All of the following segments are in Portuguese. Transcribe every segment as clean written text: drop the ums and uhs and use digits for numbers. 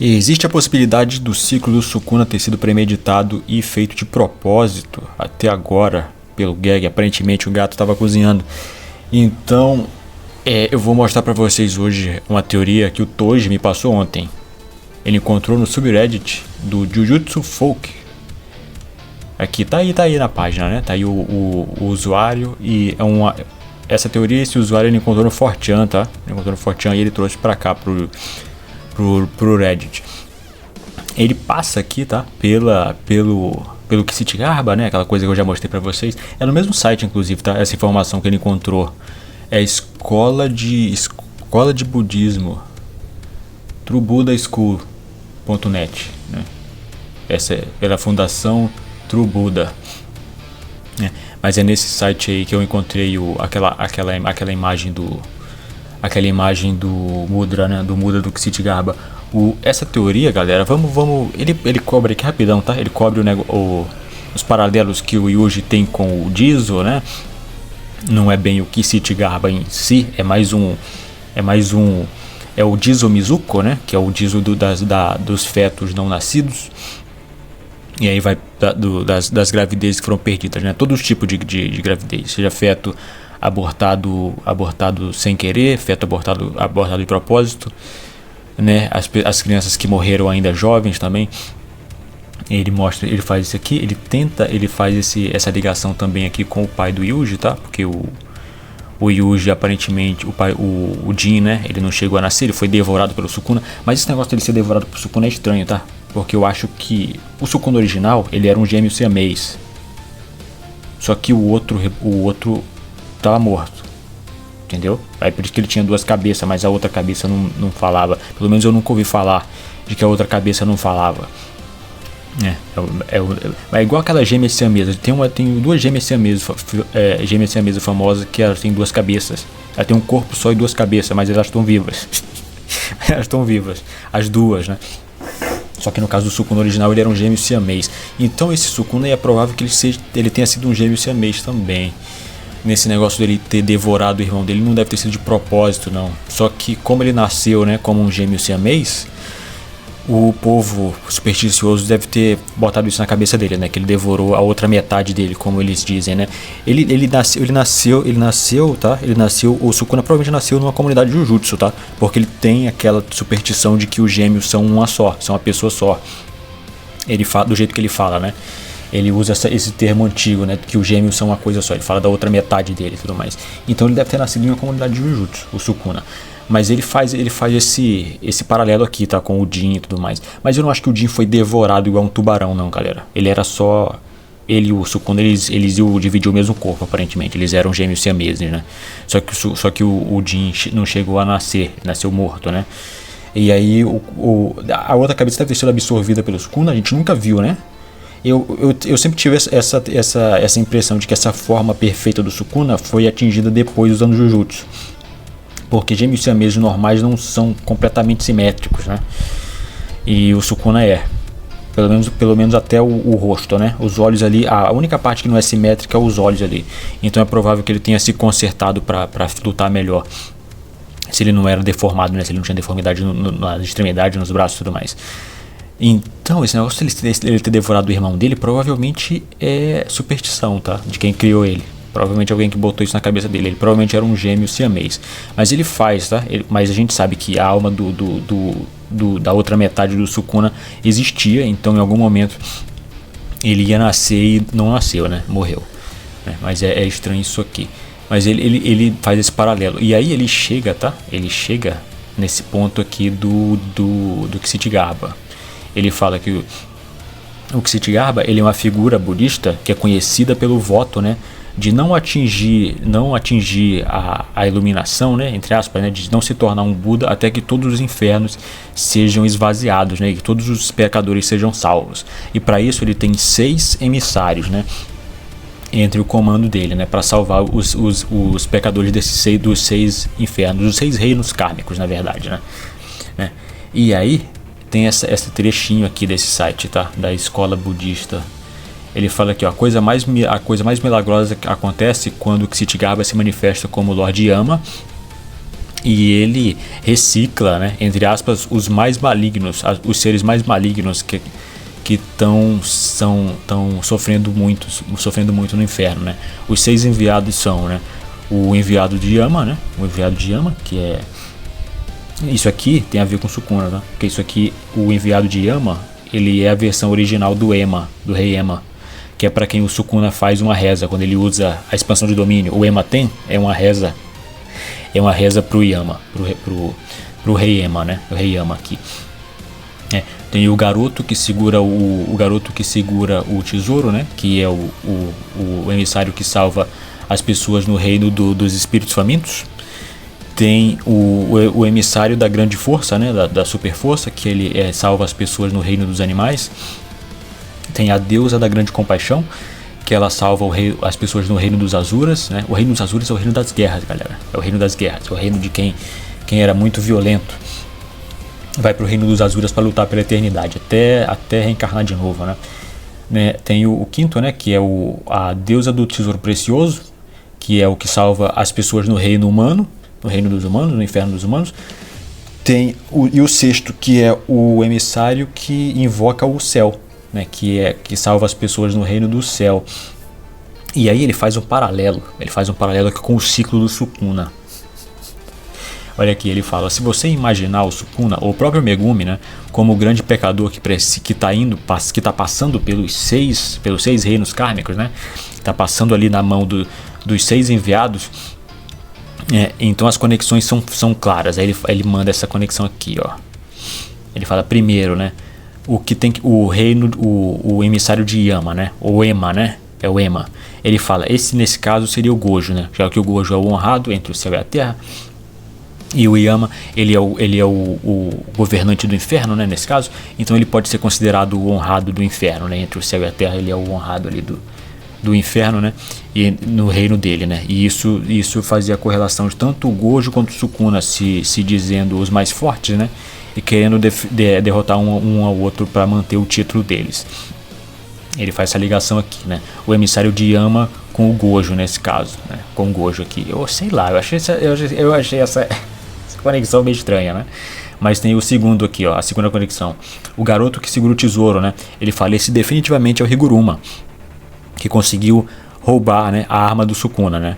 Existe a possibilidade do ciclo do Sukuna ter sido premeditado e feito de propósito até agora pelo Geg. Aparentemente o gato estava cozinhando. Então, eu vou mostrar pra vocês hoje uma teoria que o Toji me passou ontem. Ele encontrou no subreddit do Jujutsu Folk. Aqui, tá aí na página, né? Tá aí o usuário e essa teoria, esse usuário ele encontrou no 4chan, tá? Ele encontrou no 4chan e ele trouxe pra cá pro Reddit. Ele passa aqui, tá? Pelo Kshitigarbha, né? Aquela coisa que eu já mostrei pra vocês. É no mesmo site, inclusive, tá? Essa informação que ele encontrou. É escola de budismo truebudaschool.net, né? Essa é pela fundação True Buddha, né? Mas é nesse site aí que eu encontrei aquela imagem do Mudra, né? Do Mudra do Kshitigarbha. Essa teoria, galera, ele cobre aqui rapidão, tá? Ele cobre os paralelos que o Yuji tem com o Jizo, né? Não é bem o Kshitigarbha em si, é o Jizo Mizuko, né? Que é o Jizo dos fetos não nascidos. E aí vai das gravidezes que foram perdidas, né? Todos os tipos de gravidez, seja feto abortado sem querer, feto abortado de propósito, né? As crianças que morreram ainda jovens também. Ele faz isso aqui, ele faz essa ligação também aqui com o pai do Yuji, tá? Porque o Yuji, aparentemente, o Jin, né? Ele não chegou a nascer, ele foi devorado pelo Sukuna. Mas esse negócio dele ser devorado pelo Sukuna é estranho, tá? Porque eu acho que o Sukuna original, ele era um gêmeo siamês. Só que o outro tava morto. Entendeu? Aí por isso que ele tinha duas cabeças, mas a outra cabeça não falava. Pelo menos eu nunca ouvi falar de que a outra cabeça não falava. É igual aquela gêmea siamesa. Tem duas gêmeas siamesas famosas que elas têm duas cabeças. Ela tem um corpo só e duas cabeças, mas elas estão vivas. Elas estão vivas, as duas, né? Só que no caso do Sukuna original ele era um gêmeo siamês. Então esse Sukuna é provável que ele tenha sido um gêmeo siamês também. Nesse negócio dele ter devorado o irmão dele, não deve ter sido de propósito, não. Só que como ele nasceu, né, como um gêmeo siamês, o povo supersticioso deve ter botado isso na cabeça dele, né? Que ele devorou a outra metade dele, como eles dizem, né? Ele nasceu, tá? O Sukuna provavelmente nasceu numa comunidade de Jujutsu, tá? Porque ele tem aquela superstição de que os gêmeos são uma só, são uma pessoa só. Ele fala do jeito que ele fala, né? Ele usa esse termo antigo, né? Que os gêmeos são uma coisa só. Ele fala da outra metade dele e tudo mais. Então ele deve ter nascido em uma comunidade de Jujutsu, o Sukuna. Mas ele faz esse paralelo aqui, tá? Com o Jin e tudo mais. Mas eu não acho que o Jin foi devorado igual um tubarão, não, galera. Ele era só... Ele e o Sukuna, eles iam dividir o mesmo corpo, aparentemente. Eles eram gêmeos siameses, né? Só que o Jin não chegou a nascer. Nasceu morto, né? E aí a outra cabeça deve ter sido absorvida pelo Sukuna. A gente nunca viu, né? Eu sempre tive essa impressão de que essa forma perfeita do Sukuna foi atingida depois usando Jujutsu. Porque gêmeos siameses normais não são completamente simétricos, né? E o Sukuna é. Pelo menos até o rosto, né? Os olhos ali, a única parte que não é simétrica é os olhos ali. Então é provável que ele tenha se consertado para lutar melhor. Se ele não era deformado, né? Se ele não tinha deformidade nas extremidades, nos braços e tudo mais. Então, esse negócio de ele ter devorado o irmão dele provavelmente é superstição, tá? De quem criou ele. Provavelmente alguém que botou isso na cabeça dele. Ele provavelmente era um gêmeo siamês. Mas ele faz, tá? Mas a gente sabe que a alma da outra metade do Sukuna existia. Então em algum momento ele ia nascer e não nasceu, né? Morreu, né? Mas é estranho isso aqui. Mas ele faz esse paralelo. E aí ele chega, tá? Ele chega nesse ponto aqui do Kshitigarbha. Ele fala que o Kshitigarbha, ele é uma figura budista que é conhecida pelo voto, né? De não atingir a iluminação, né, entre aspas, né, de não se tornar um Buda até que todos os infernos sejam esvaziados, né, e que todos os pecadores sejam salvos. E para isso ele tem 6 emissários, né, entre o comando dele, né, para salvar os pecadores dos 6 infernos, os 6 reinos kármicos, na verdade, né. E aí tem esse trechinho aqui desse site, tá, da escola budista. Ele fala aqui, ó, a coisa mais milagrosa que acontece quando o Kshitigarbha se manifesta como Lord Yama E ele recicla, né, entre aspas, os mais malignos, os seres mais malignos que estão sofrendo muito no inferno, né? Os 6 enviados são, né, o enviado de Yama, né? O enviado de Yama, que é isso aqui tem a ver com Sukuna, né? Porque isso aqui, o enviado de Yama, ele é a versão original do Ema, do rei Ema, que é para quem o Sukuna faz uma reza quando ele usa a expansão de domínio. O Ema tem é uma reza pro Yama, pro rei Ema, né? O rei Yama aqui. Tem o garoto que segura o tesouro, né? Que é o emissário que salva as pessoas no reino dos espíritos famintos. Tem o emissário da grande força, né? Da super força, que ele salva as pessoas no reino dos animais. Tem a deusa da grande compaixão, que ela salva as pessoas no reino dos Azuras, né? O reino dos Azuras é o reino das guerras, galera. É o reino das guerras, é o reino de quem era muito violento. Vai pro reino dos Azuras para lutar pela eternidade, até reencarnar de novo, né? Tem o quinto, né, que é a deusa do tesouro precioso, que é o que salva as pessoas no reino humano, no reino dos humanos, no inferno dos humanos. Tem o sexto, que é o emissário que invoca o céu, né, que salva as pessoas no reino do céu. E aí ele faz um paralelo aqui com o ciclo do Sukuna. Olha aqui, ele fala: se você imaginar o Sukuna, ou o próprio Megumi, né, como o grande pecador que está passando pelos seis reinos kármicos, né, está passando ali na mão dos 6 enviados, então as conexões são claras. Aí ele manda essa conexão aqui, ó. Ele fala primeiro, né, o emissário de Yama, né, ou Ema, né, é o Ema. Ele fala: nesse caso seria o Gojo, né, já que o Gojo é o honrado entre o céu e a terra. E o Yama, ele é o governante do inferno, né, nesse caso. Então ele pode ser considerado o honrado do inferno, né, entre o céu e a terra. Ele é o honrado ali do inferno, né, e no reino dele, né. E isso fazia a correlação de tanto o Gojo quanto o Sukuna se dizendo os mais fortes, né, e querendo derrotar um ao outro para manter o título deles. Ele faz essa ligação aqui, né, o emissário de Yama com o Gojo nesse caso, né, com o Gojo aqui. Eu sei lá, eu achei essa conexão meio estranha, né? Mas tem o segundo aqui, ó, a segunda conexão. O garoto que segura o tesouro, né? Ele fala: esse definitivamente é o Higuruma, que conseguiu roubar, né, a arma do Sukuna, né?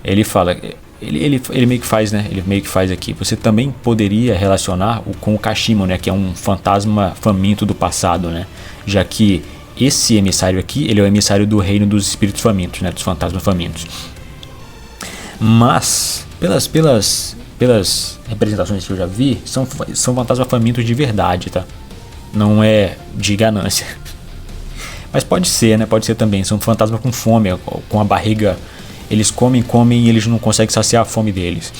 Ele fala, ele meio que faz, né? Ele meio que faz aqui. Você também poderia relacionar com o Kashimo, né? Que é um fantasma faminto do passado, né? Já que esse emissário aqui, ele é o emissário do reino dos espíritos famintos, né? Dos fantasmas famintos. Mas pelas representações que eu já vi, são fantasmas famintos de verdade, tá? Não é de ganância. Mas pode ser, né? Pode ser também. São fantasmas com fome, com a barriga. Eles comem e eles não conseguem saciar a fome deles.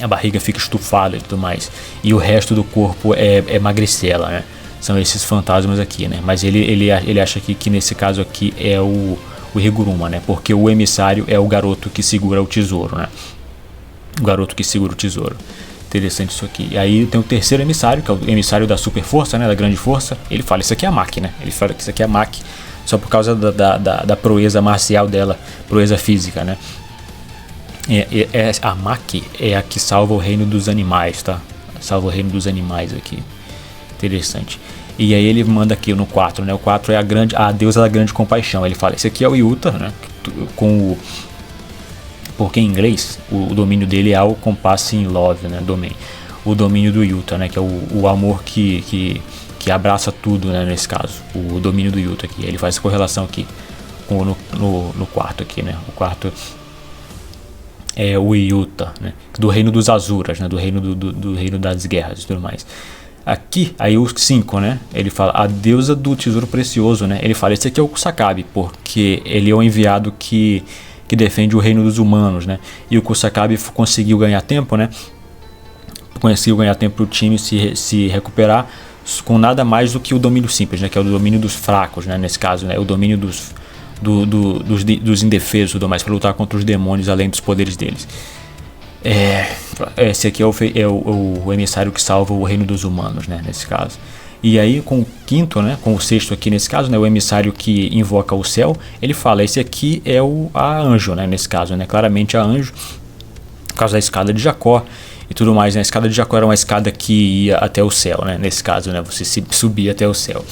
A barriga fica estufada e tudo mais. E o resto do corpo é magricela, né? São esses fantasmas aqui, né? Mas ele acha que nesse caso aqui é o Higuruma, né? Porque o emissário é o garoto que segura o tesouro, né? O garoto que segura o tesouro. Interessante isso aqui. E aí tem o terceiro emissário, que é o emissário da super força, né, da grande força. Ele fala: isso aqui é a Maki, né? Ele fala que isso aqui é a Maki, só por causa da proeza marcial dela, proeza física, né? A Maki é a que salva o reino dos animais, tá? Salva o reino dos animais aqui. Interessante. E aí ele manda aqui no 4, né? O 4 é a deusa da grande compaixão. Ele fala: esse aqui é o Yuta, né? Porque em inglês o domínio dele é o Compassing Love, né? O domínio do Yuta, né? Que é o amor que abraça tudo, né? Nesse caso, o domínio do Yuta aqui. Ele faz essa correlação aqui no quarto aqui, né? O quarto é o Yuta, né? Do reino dos Azuras, né? Do reino das guerras e tudo mais. Aqui, aí o 5, né? Ele fala: a deusa do tesouro precioso, né? Ele fala: esse aqui é o Kusakabe, porque ele é o enviado que defende o reino dos humanos, né? E o Kusakabe conseguiu ganhar tempo, né? Conseguiu ganhar tempo para o time se recuperar com nada mais do que o domínio simples, né? Que é o domínio dos fracos, né? Nesse caso, né? O domínio dos indefesos e tudo mais, para lutar contra os demônios além dos poderes deles. Esse aqui é o emissário que salva o reino dos humanos, né? Nesse caso. E aí com o quinto, né, com o sexto aqui nesse caso, né, o emissário que invoca o céu, ele fala: esse aqui é a anjo, né, nesse caso, né, claramente a anjo. por causa da escada de Jacó e tudo mais, né? A escada de Jacó era uma escada que ia até o céu, né? Nesse caso, né? Você subia até o céu.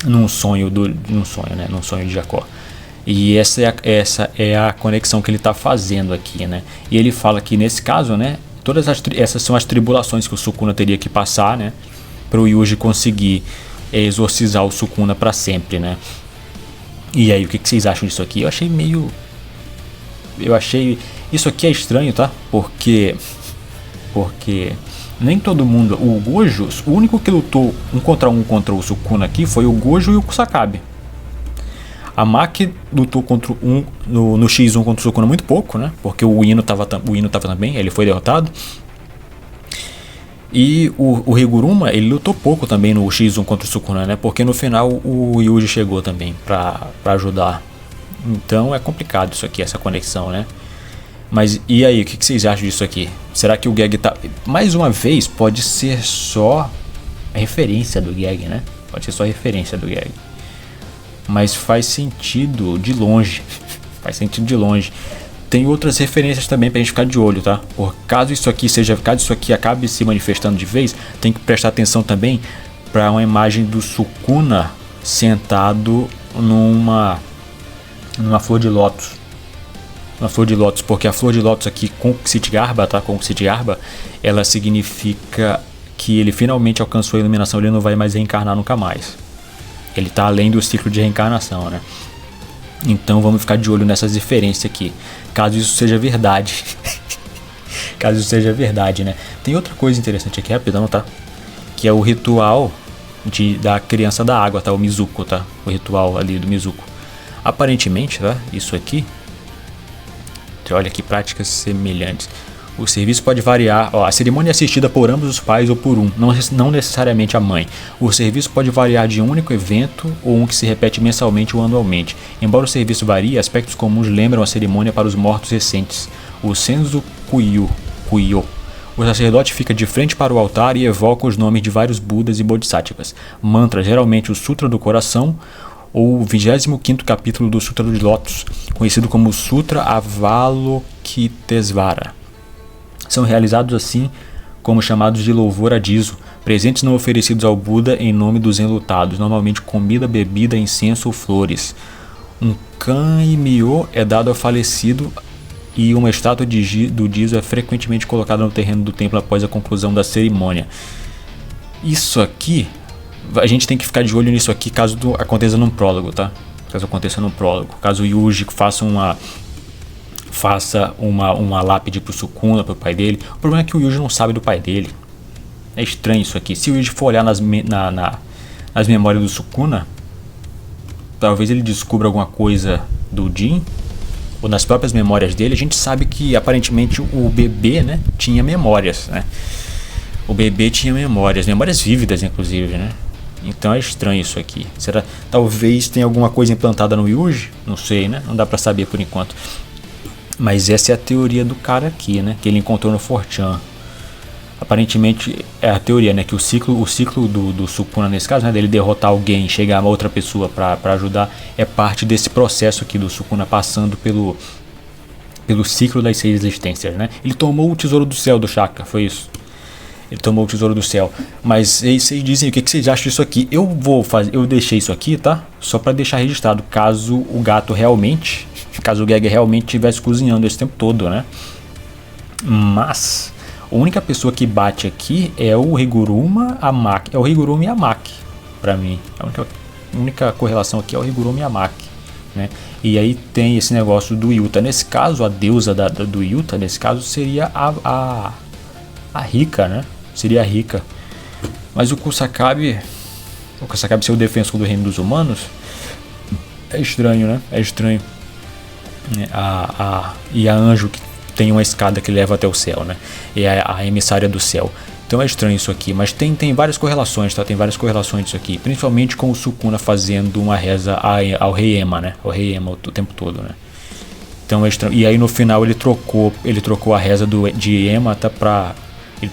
Num sonho de Jacó. E essa é a conexão que ele está fazendo aqui, né? E ele fala que nesse caso, né? Essas são as tribulações que o Sukuna teria que passar, né? Para o Yuji conseguir exorcizar o Sukuna para sempre, né? E aí, o que vocês acham disso aqui? Eu achei... Isso aqui é estranho, tá? Porque nem todo mundo... O Gojo, o único que lutou contra o Sukuna aqui foi o Gojo e o Kusakabe. A Maki lutou no X1 contra o Sukuna muito pouco, né? Porque o Ino tava também, ele foi derrotado. E o Higuruma, ele lutou pouco também no X1 contra o Sukuna, né? Porque no final o Yuji chegou também pra ajudar. Então é complicado isso aqui, essa conexão, né? Mas e aí, o que vocês acham disso aqui? Será que o gag tá... Mais uma vez, pode ser só a referência do gag, né? Pode ser só a referência do gag. Mas faz sentido de longe. Faz sentido de longe. Tem outras referências também pra gente ficar de olho, tá? Caso isso aqui acabe se manifestando de vez, tem que prestar atenção também para uma imagem do Sukuna sentado numa flor de lótus. Uma flor de lótus, porque a flor de lótus aqui com Ksitigarbha, tá? Com Ksitigarbha, ela significa que ele finalmente alcançou a iluminação, ele não vai mais reencarnar nunca mais. Ele está além do ciclo de reencarnação, né? Então vamos ficar de olho nessas diferenças aqui. Caso isso seja verdade. Caso isso seja verdade, né? Tem outra coisa interessante aqui, rapidão, tá? Que é o ritual da criança da água, tá? O Mizuko, tá? O ritual ali do Mizuko. Aparentemente, tá? Isso aqui. Olha que práticas semelhantes. O serviço pode variar, a cerimônia é assistida por ambos os pais ou por um, não necessariamente a mãe. O serviço pode variar de um único evento ou um que se repete mensalmente ou anualmente. Embora o serviço varie, aspectos comuns lembram a cerimônia para os mortos recentes. O Senzu Kuyo. O sacerdote fica de frente para o altar e evoca os nomes de vários Budas e Bodhisattvas. Mantra, geralmente o Sutra do Coração, ou o 25º capítulo do Sutra dos Lótus, conhecido como Sutra Avalokitesvara. São realizados assim como chamados de louvor a Jizo, presentes não oferecidos ao Buda em nome dos enlutados, normalmente comida, bebida, incenso ou flores. Um kanmyo é dado ao falecido e uma estátua do Jizo é frequentemente colocada no terreno do templo após a conclusão da cerimônia. Isso aqui, a gente tem que ficar de olho nisso aqui caso aconteça num prólogo, tá? Caso o Yuji faça uma lápide pro Sukuna, pro pai dele. O problema é que o Yuji não sabe do pai dele. É estranho isso aqui. Se o Yuji for olhar nas memórias do Sukuna, talvez ele descubra alguma coisa do Jin, ou nas próprias memórias dele. A gente sabe que aparentemente o bebê, né, tinha memórias, né? O bebê tinha memórias vívidas inclusive, né? Então é estranho isso aqui. Talvez tenha alguma coisa implantada no Yuji? Não sei, né? Não dá pra saber por enquanto. Mas essa é a teoria do cara aqui, né? Que ele encontrou no 4chan. Aparentemente é a teoria, né? Que o ciclo do Sukuna nesse caso, né? Dele derrotar alguém, chegar a uma outra pessoa pra ajudar, é parte desse processo aqui do Sukuna passando pelo ciclo das 6 existências, né? Ele tomou o tesouro do céu do Shaka, foi isso. Ele tomou o tesouro do céu. Mas vocês dizem o que vocês acham disso aqui. Eu deixei isso aqui, tá? Só pra deixar registrado, caso o Gag realmente estivesse cozinhando esse tempo todo, né? Mas a única pessoa que bate aqui é o Higuruma, a Maki. É o Higuruma e a Maki, pra mim. A única correlação aqui é o Higuruma e a Maki, né? E aí tem esse negócio do Yuta. Nesse caso, a deusa do Yuta, nesse caso, seria a Rika, né? Seria a Rika. Mas o Kusakabe ser o defensor do reino dos humanos é estranho, né? É estranho. E a Anjo que tem uma escada que leva até o céu, né? E a emissária do céu. Então é estranho isso aqui, mas tem várias correlações, tá? Tem várias correlações disso aqui, principalmente com o Sukuna fazendo uma reza ao rei Ema, né? Ao rei Ema o tempo todo, né? Então é estranho. E aí no final ele trocou a reza de Ema, tá? Ele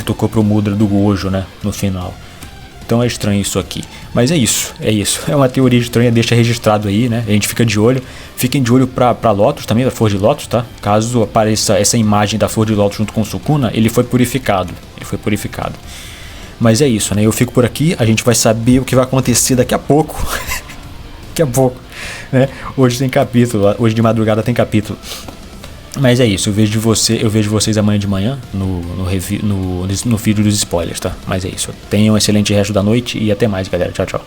tocou pro mudra do Gojo, né? No final. Então é estranho isso aqui. Mas é isso. É uma teoria estranha, deixa registrado aí, né? A gente fica de olho. Fiquem de olho pra Lotus também, da flor de Lotus, tá? Caso apareça essa imagem da flor de Lotus junto com o Sukuna, ele foi purificado. Mas é isso, né? Eu fico por aqui, a gente vai saber o que vai acontecer daqui a pouco. Daqui a pouco, né? Hoje tem capítulo, hoje de madrugada tem capítulo. Mas é isso, eu vejo vocês amanhã de manhã no vídeo dos spoilers, tá? Mas é isso, tenham um excelente resto da noite e até mais, galera. Tchau, tchau.